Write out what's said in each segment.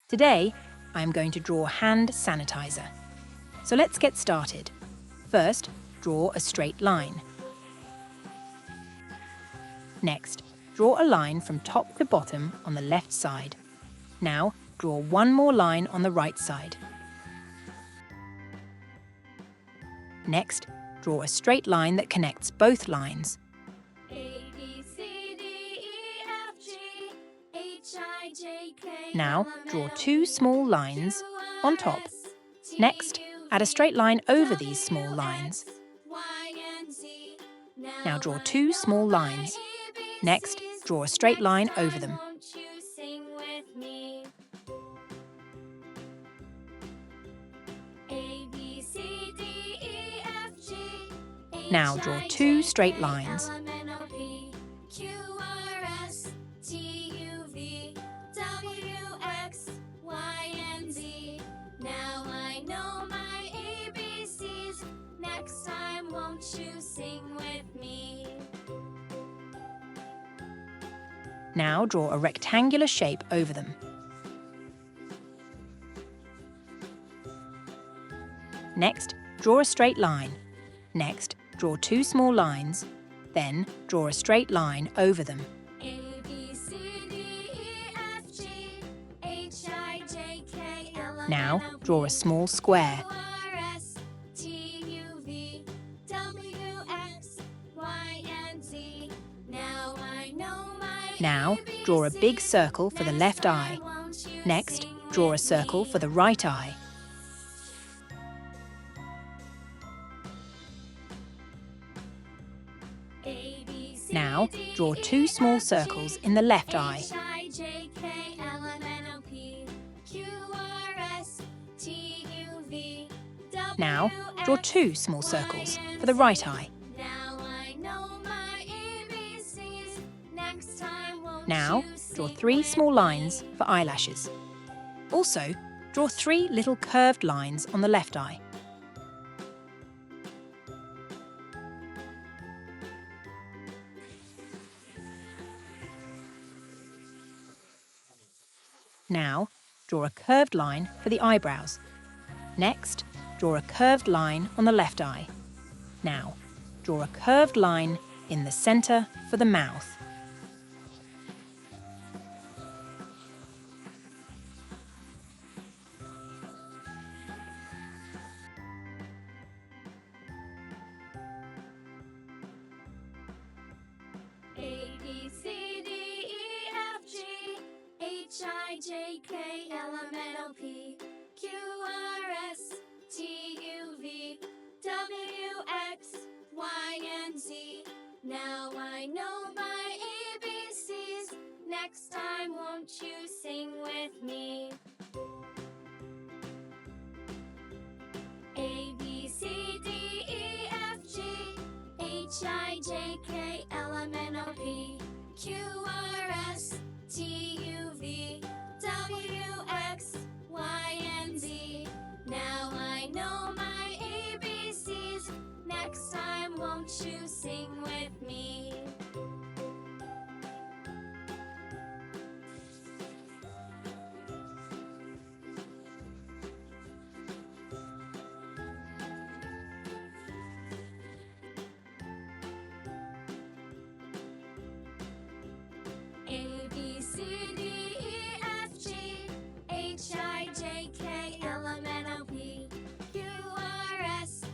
Today, I am going to draw hand sanitizer. So let's get started. First, draw a straight line. Next, draw a line from top to bottom on the left side. Now, draw one more line on the right side. Next, draw a straight line that connects both lines. Now, draw two small lines on top. Next, add a straight line over these small lines. Now draw two small lines. Next, draw a straight line over them. Now draw two straight lines. Now draw a rectangular shape over them. Next, draw a straight line. Next, draw two small lines. Then, draw a straight line over them. Now, draw a small square. Now, draw a big circle for the left eye. Next, draw a circle for the right eye. Now, draw two small circles in the left eye. Now, draw two small circles for the right eye. Now, draw three small lines for eyelashes. Also, draw three little curved lines on the left eye. Now, draw a curved line for the eyebrows. Next, draw a curved line on the left eye. Now, draw a curved line in the centre for the mouth. H-I-J-K-L-M-N-O-P Q-R-S-T-U-V W-X-Y-and-Z. Now I know my ABCs. Next time, won't you sing with me? A-B-C-D-E-F-G H-I-J-K-L-M-N-O-P Q-R-S-T-U-V W-X-Y-and-Z. Now I know my ABCs. Next time, won't you sing with me? A-B-C-D-E-F-G H-I-J-K-L-M-N-O-P Q-R-S-T-U-V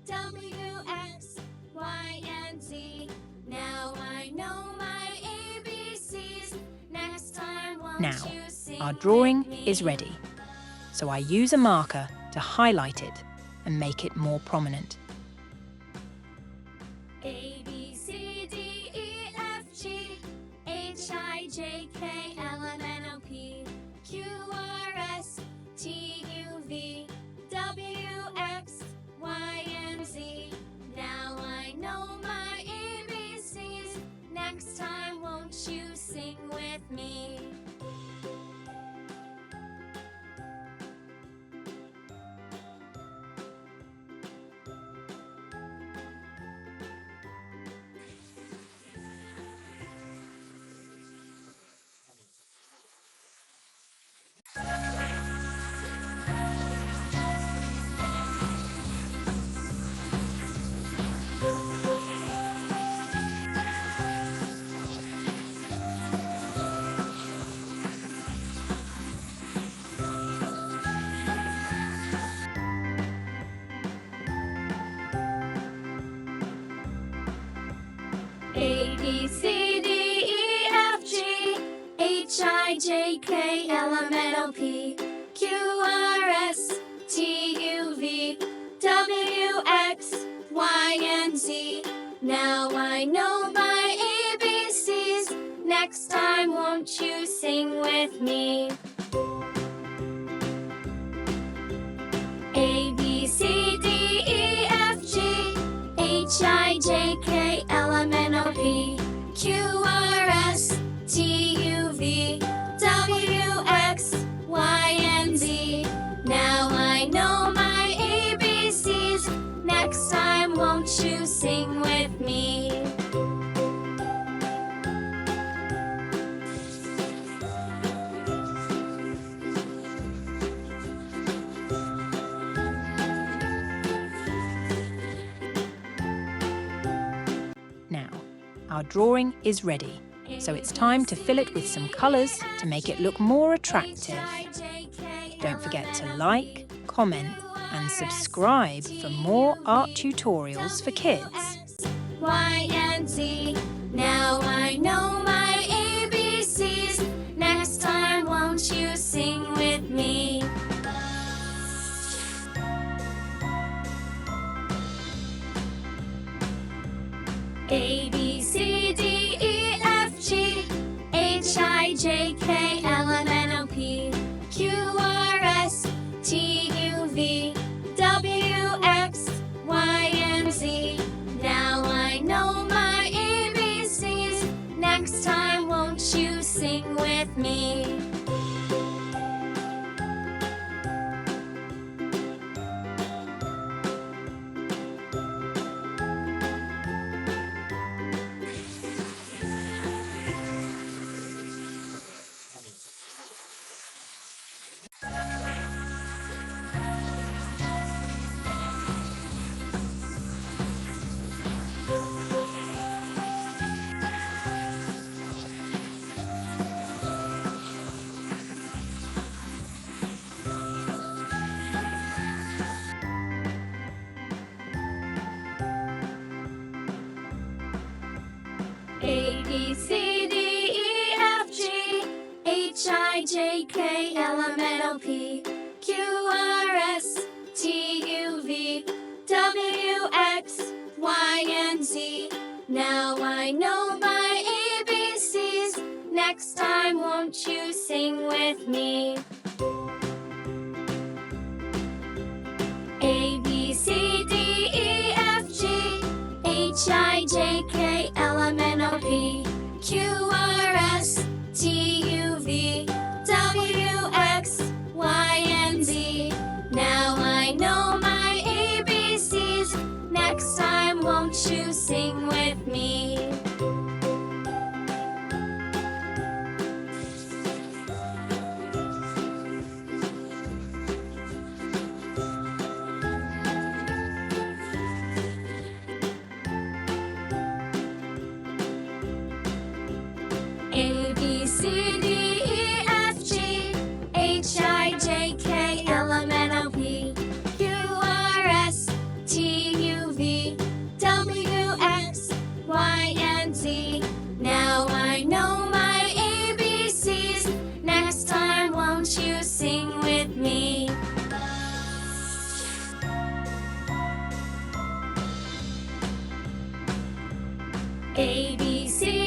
W-X-Y-and-Z. Now I know my ABCs. Next time, won't Now, you sing our drawing with me? is ready. So I use a marker to highlight it and make it more prominent. A-B-C-D-E-F-G H-I-J-K-L-M-N-O-P Q-R-S-T-U-V W-X-Y-and-Z. Now I know my ABCs. Next time, won't you sing with me? B, C, D, E, F, G, H, I, J, K, L, M, N, O, P, Q, R, S, T, U, V, W, X, Y, and Z. Now I know my ABCs. Next time, won't you sing with me? A, B, C, D, E, F, G, H, I, J, K, L, M, N, O, P, Q, R, S, T, U, V, W, X, Y, and Z. Now I know my ABCs. Next time, won't you sing with me? Now, our drawing is ready, so it's time to fill it with some colours to make it look more attractive. Don't forget to like, comment and subscribe for more art tutorials for kids. Y and Z. Now I know my ABCs. Next time, won't you sing with me? A, B, C, D, E, F, G, H, I, J, K, L, M, N, O, P, Q, R, S, T, U, V, W, X, Y, and Z. Now I know my ABCs. Next time, won't you sing with me? A, B, C, D, E, F, G, H, I, J, K, L, M, N, O, P, Q, R, S, T, U, V, W, X, Y, and Z. Now I know my ABCs. Next time, won't you sing with me? A, B, C, D, E, F, G, H, I, J, K, L, M, N, O, P, Q, R, S, T, U, V, W, X, Y, and Z. Now I know my ABCs. Next time, won't you sing with me? A, B, C, D, E, F, G, H, I, J, K, L, M, N, O, P, Q, R, S, T, U, V, W, X, Y, and Z. Now I know my ABCs. Next time, won't you sing with me? A, B, C,